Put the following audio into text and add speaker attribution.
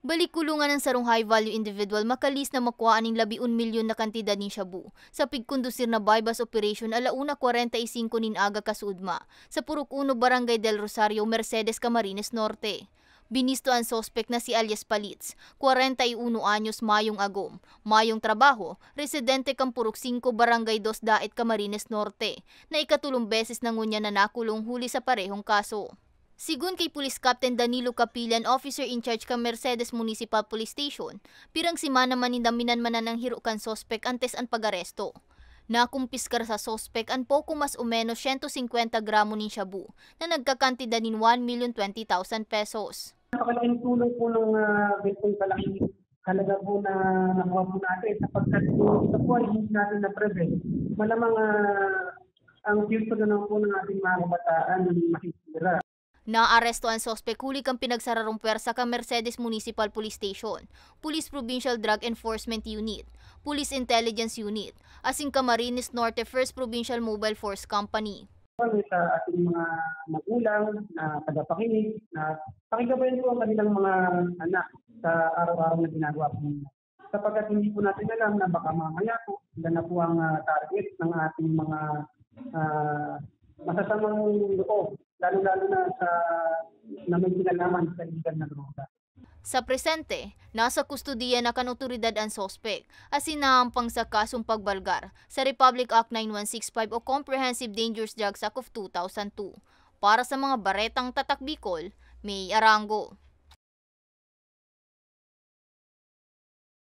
Speaker 1: Balik kulungan ng sarong high-value individual makalis na makuha aning 11 milyon na kantidad ni Shabu. Sa pigkondusir na bypass operation alauna 45 nin aga kasuudma sa Purok 1 Barangay del Rosario, Mercedes, Camarines Norte. Binisto ang sospek na si alias Palitz, 41 anyos, mayong agom, mayong trabaho, residente kang Purok 5 Barangay 2 Daet, Camarines Norte, na ikatulong beses na ngunya na nakulong huli sa parehong kaso. Sigun kay Police Captain Danilo Capilan, officer in charge ka Mercedes Municipal Police Station, pirang simana manindaminan manan ng hiro kan sospek antes an pag-aresto. Nakumpiskar sa sospek an poko mas o menos 150 gramo nin shabu na nagkakantidad nin 1,020,000 pesos.
Speaker 2: Napakalaking tulong po ng ganitong kalaking halaga po na nakuha po natin sapagkat ito po ay hindi natin na-prevent. Malamang ang future na po ng ating mga kabataan masisira.
Speaker 1: Naaresto ang sospek huli kang pinagsararong pwersa ka Mercedes Municipal Police Station, Police Provincial Drug Enforcement Unit, Police Intelligence Unit, asing Camarines Norte 1st Provincial Mobile Force Company.
Speaker 2: Sa ating mga magulang na tagapakinig na pakigabayan po ang kanilang mga anak sa araw-araw na ginagawa po nila. Sapagkat hindi po natin alam na baka mamaya po sila na po ang target ng ating mga masasamang loob, lalo-lalo na may kinalaman sa illegal na droga.
Speaker 1: Sa presente, nasa kustudiya na kan otoridad ang sospek, asinahampang sa kasong pagbalgar sa Republic Act 9165 o Comprehensive Dangerous Drugs Act of 2002. Para sa mga baretang tatak Bicol, May Arango.